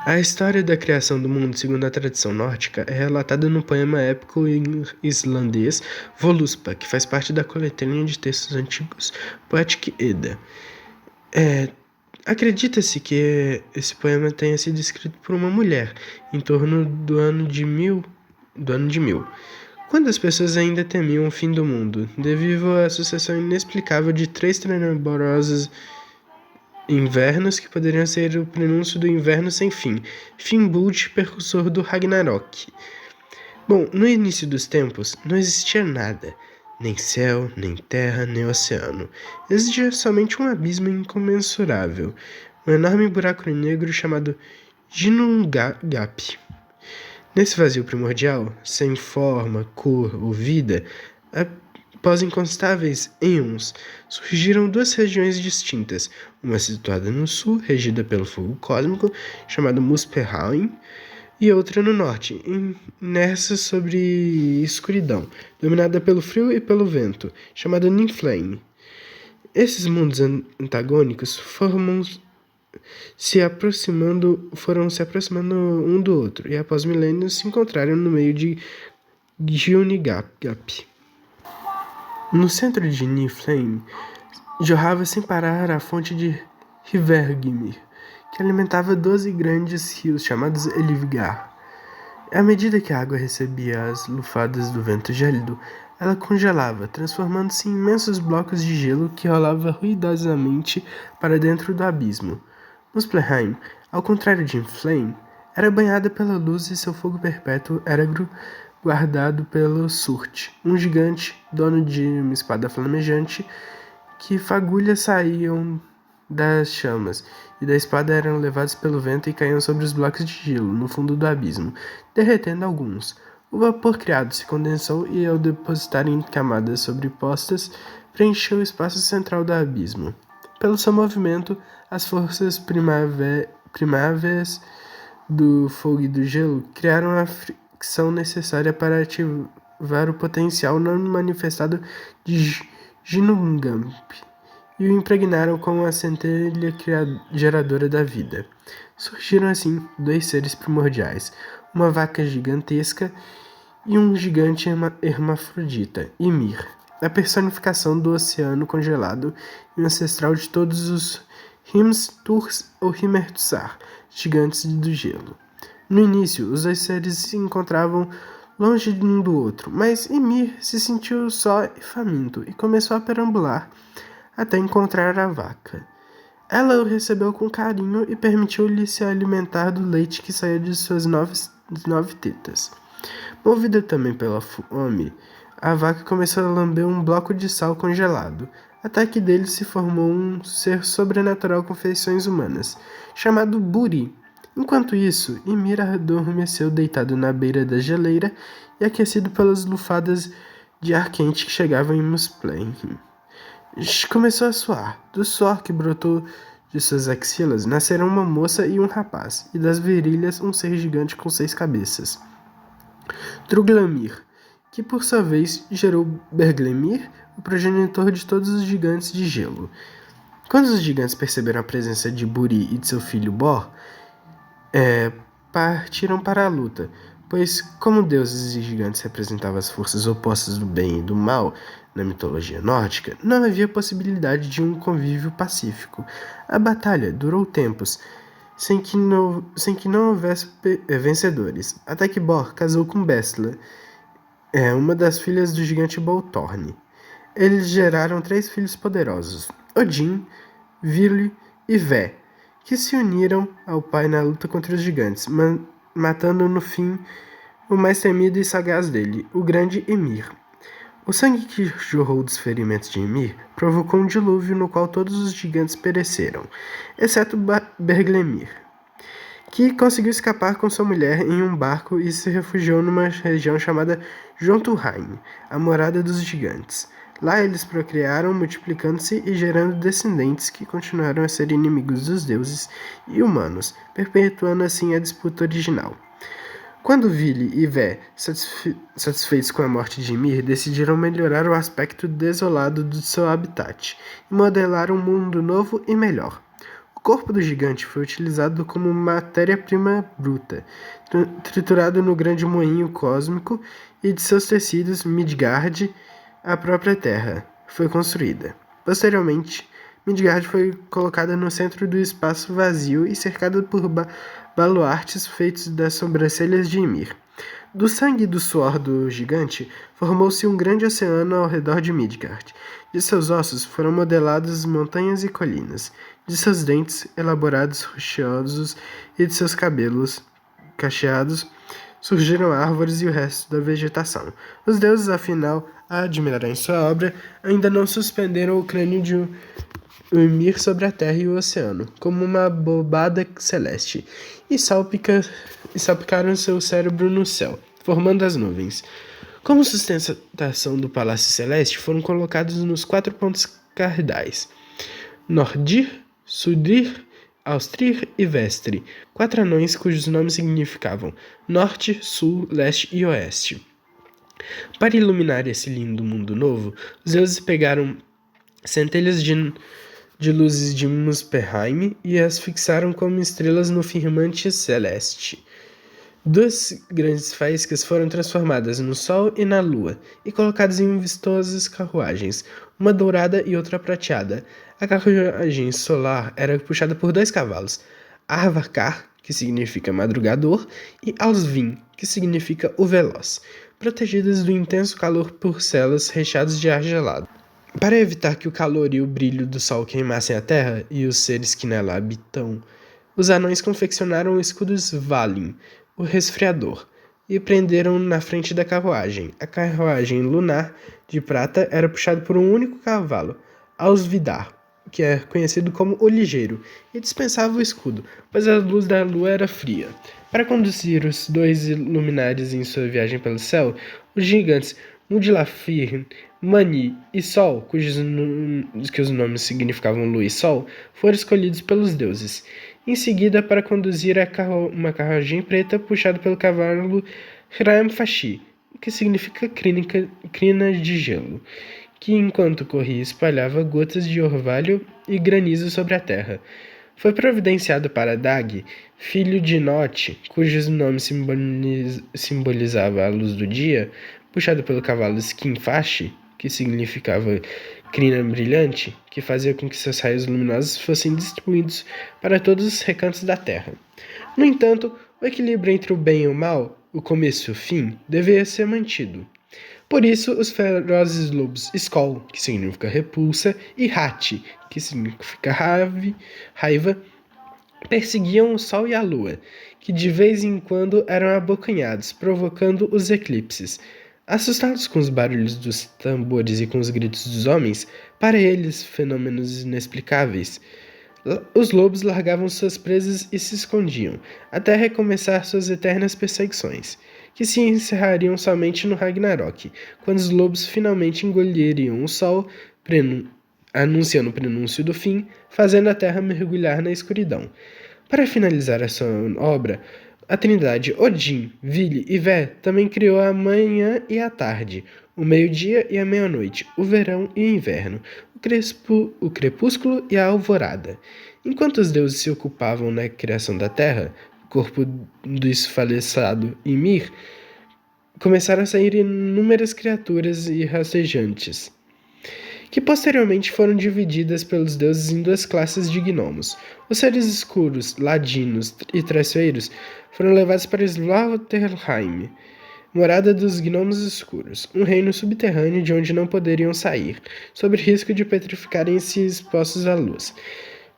A história da criação do mundo, segundo a tradição nórdica, é relatada no poema épico islandês Voluspa, que faz parte da coletânea de textos antigos Poetic Edda. Acredita-se que esse poema tenha sido escrito por uma mulher em torno do ano de mil, quando as pessoas ainda temiam o fim do mundo, devido à sucessão inexplicável de três tenebrosos invernos que poderiam ser o prenúncio do inverno sem fim, Fimbul, precursor do Ragnarok. Bom, no início dos tempos não existia nada, nem céu, nem terra, nem oceano. Existia somente um abismo incomensurável, um enorme buraco negro chamado Ginnungagap. Nesse vazio primordial, sem forma, cor ou vida, após incontáveis éons, surgiram duas regiões distintas, uma situada no sul, regida pelo fogo cósmico, chamado Muspelheim, e outra no norte, imersa sobre escuridão, dominada pelo frio e pelo vento, chamada Niflheim. Esses mundos antagônicos foram se aproximando um do outro, e após milênios se encontraram no meio de Ginnungagap. No centro de Niflheim, jorrava sem parar a fonte de Hvergelmir, que alimentava 12 grandes rios chamados Elivgar. À medida que a água recebia as lufadas do vento gélido, ela congelava, transformando-se em imensos blocos de gelo que rolavam ruidosamente para dentro do abismo. Muspelheim, ao contrário de Niflheim, era banhada pela luz e seu fogo perpétuo era guardado pelo Surt, um gigante, dono de uma espada flamejante, que fagulhas saíam das chamas, e da espada eram levados pelo vento e caíam sobre os blocos de gelo, no fundo do abismo, derretendo alguns. O vapor criado se condensou e, ao depositar em camadas sobrepostas, preencheu o espaço central do abismo. Pelo seu movimento, as forças primárias do fogo e do gelo criaram a fricção necessária para ativar o potencial não manifestado de Ginnungagap e o impregnaram com a centelha geradora da vida. Surgiram assim dois seres primordiais, uma vaca gigantesca e um gigante hermafrodita, Ymir, a personificação do oceano congelado e o ancestral de todos os Hrimturs ou Hrimthursar, gigantes do gelo. No início, os dois seres se encontravam longe um do outro, mas Ymir se sentiu só e faminto e começou a perambular até encontrar a vaca. Ela o recebeu com carinho e permitiu-lhe se alimentar do leite que saía de suas nove tetas. Movida também pela fome, a vaca começou a lamber um bloco de sal congelado, até que dele se formou um ser sobrenatural com feições humanas, chamado Buri. Enquanto isso, Ymir adormeceu deitado na beira da geleira e aquecido pelas lufadas de ar quente que chegavam em Muspelheim. Começou a suar. Do suor que brotou de suas axilas nasceram uma moça e um rapaz, e das virilhas um ser gigante com 6 cabeças. Truglamir, que por sua vez gerou Bergelmir, o progenitor de todos os gigantes de gelo. Quando os gigantes perceberam a presença de Buri e de seu filho Bor, partiram para a luta, pois, como deuses e gigantes representavam as forças opostas do bem e do mal na mitologia nórdica, não havia possibilidade de um convívio pacífico. A batalha durou tempos, sem que não houvesse vencedores, até que Bor casou com Bestla, uma das filhas do gigante Boltorn. Eles geraram 3 filhos poderosos, Odin, Vili e Vé, que se uniram ao pai na luta contra os gigantes, matando no fim o mais temido e sagaz dele, o grande Ymir. O sangue que jorrou dos ferimentos de Ymir provocou um dilúvio no qual todos os gigantes pereceram, exceto Bergelmir, que conseguiu escapar com sua mulher em um barco e se refugiou numa região chamada Jotunheim, a morada dos gigantes. Lá eles procriaram, multiplicando-se e gerando descendentes que continuaram a ser inimigos dos deuses e humanos, perpetuando assim a disputa original. Quando Vili e Vé, satisfeitos com a morte de Ymir, decidiram melhorar o aspecto desolado do seu habitat e modelar um mundo novo e melhor. O corpo do gigante foi utilizado como matéria-prima bruta, triturado no grande moinho cósmico, e de seus tecidos Midgard, a própria Terra foi construída. Posteriormente, Midgard foi colocada no centro do espaço vazio e cercada por baluartes feitos das sobrancelhas de Ymir. Do sangue e do suor do gigante, formou-se um grande oceano ao redor de Midgard. De seus ossos foram modeladas montanhas e colinas. De seus dentes, elaborados rochosos, e de seus cabelos cacheados, surgiram árvores e o resto da vegetação. Os deuses, afinal, a admirarem sua obra, ainda não suspenderam o crânio de Ymir sobre a terra e o oceano, como uma bobada celeste, e salpicaram seu cérebro no céu, formando as nuvens. Como sustentação do Palácio Celeste, foram colocados nos 4 pontos cardinais: Nordir, Sudir, Austrir e Vestri, 4 anões cujos nomes significavam Norte, Sul, Leste e Oeste. Para iluminar esse lindo mundo novo, os deuses pegaram centelhas de luzes de Muspelheim e as fixaram como estrelas no firmante celeste. 2 grandes faíscas foram transformadas no Sol e na Lua e colocadas em vistosas carruagens, uma dourada e outra prateada. A carruagem solar era puxada por 2 cavalos, Arvakar, que significa madrugador, e Alsvin, que significa o veloz, protegidas do intenso calor por celas recheadas de ar gelado. Para evitar que o calor e o brilho do sol queimassem a terra e os seres que nela habitam, os anões confeccionaram o escudo Svalin, o resfriador, e prenderam na frente da carruagem. A carruagem lunar de prata era puxada por um único cavalo, Ausvidar, que é conhecido como o Ligeiro, e dispensava o escudo, pois a luz da lua era fria. Para conduzir os 2 luminares em sua viagem pelo céu, os gigantes Mudlafir, Mani e Sol, que os nomes significavam lua e sol, foram escolhidos pelos deuses. Em seguida, para conduzir uma carruagem preta puxada pelo cavalo Hramfashi, que significa crina de gelo, que enquanto corria espalhava gotas de orvalho e granizo sobre a terra. Foi providenciado para Dag, filho de Note, cujo nome simbolizava a luz do dia, puxado pelo cavalo Skinfashi, que significava crina brilhante, que fazia com que seus raios luminosos fossem distribuídos para todos os recantos da terra. No entanto, o equilíbrio entre o bem e o mal, o começo e o fim, deveria ser mantido. Por isso, os ferozes lobos Skoll, que significa repulsa, e Hati, que significa raiva, perseguiam o sol e a lua, que de vez em quando eram abocanhados, provocando os eclipses. Assustados com os barulhos dos tambores e com os gritos dos homens, para eles fenômenos inexplicáveis, os lobos largavam suas presas e se escondiam, até recomeçar suas eternas perseguições, que se encerrariam somente no Ragnarok, quando os lobos finalmente engoliriam o sol, anunciando o prenúncio do fim, fazendo a terra mergulhar na escuridão. Para finalizar a sua obra, a trindade Odin, Vili e Vé também criou a manhã e a tarde, o meio-dia e a meia-noite, o verão e o inverno, o crepúsculo e a alvorada. Enquanto os deuses se ocupavam na criação da terra, o corpo do esfaleçado Ymir, começaram a sair inúmeras criaturas e rastejantes, que posteriormente foram divididas pelos deuses em 2 classes de gnomos. Os seres escuros, ladinos e traiçoeiros foram levados para Svartalfheim, morada dos gnomos escuros, um reino subterrâneo de onde não poderiam sair, sob risco de petrificarem-se expostos à luz.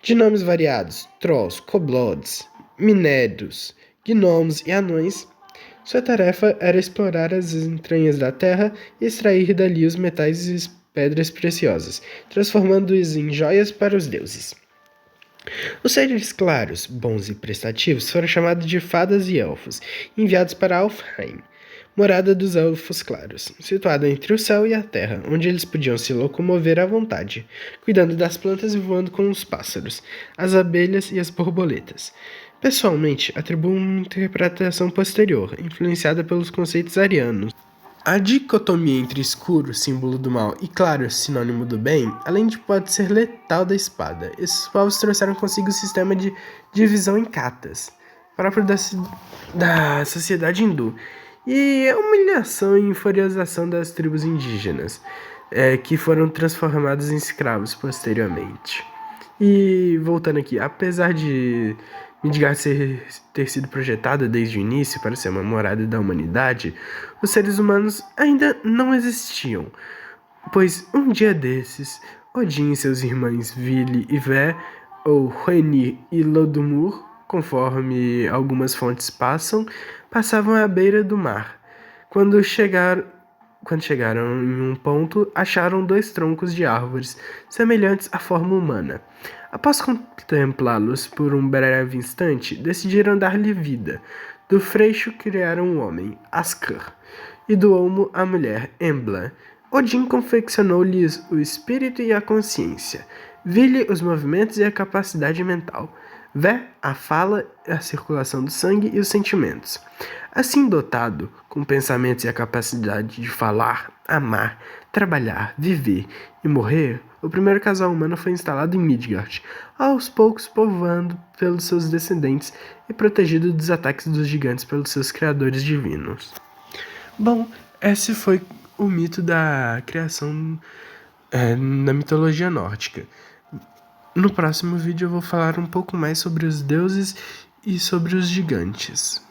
De nomes variados, trolls, kobolds, minérios, gnomos e anões, sua tarefa era explorar as entranhas da terra e extrair dali os metais e pedras preciosas, transformando-os em joias para os deuses. Os seres claros, bons e prestativos foram chamados de fadas e elfos, enviados para Alfheim, morada dos elfos claros, situada entre o céu e a terra, onde eles podiam se locomover à vontade, cuidando das plantas e voando com os pássaros, as abelhas e as borboletas. Pessoalmente, atribuo uma interpretação posterior, influenciada pelos conceitos arianos, A dicotomia entre escuro, símbolo do mal, e claro, sinônimo do bem, além de pode ser letal da espada. Esses povos trouxeram consigo o sistema de divisão em katas, próprio da sociedade hindu, e a humilhação e inferiorização das tribos indígenas, que foram transformadas em escravos posteriormente. E voltando aqui, apesar de Midgard ter sido projetada desde o início para ser uma morada da humanidade, os seres humanos ainda não existiam, pois um dia desses, Odin e seus irmãos Vili e Vé, ou Hoenir e Lodumur, conforme algumas fontes passavam à beira do mar. Quando chegaram em um ponto, acharam dois troncos de árvores semelhantes à forma humana. Após contemplá-los por um breve instante, decidiram dar-lhe vida. Do freixo criaram um homem, Askr, e do olmo a mulher, Embla. Odin confeccionou-lhes o espírito e a consciência, Vili os movimentos e a capacidade mental, Vé a fala, a circulação do sangue e os sentimentos. Assim dotado, com pensamentos e a capacidade de falar, amar, trabalhar, viver e morrer, o primeiro casal humano foi instalado em Midgard, aos poucos povoando pelos seus descendentes e protegido dos ataques dos gigantes pelos seus criadores divinos. Bom, esse foi o mito da criação na mitologia nórdica. No próximo vídeo eu vou falar um pouco mais sobre os deuses e sobre os gigantes.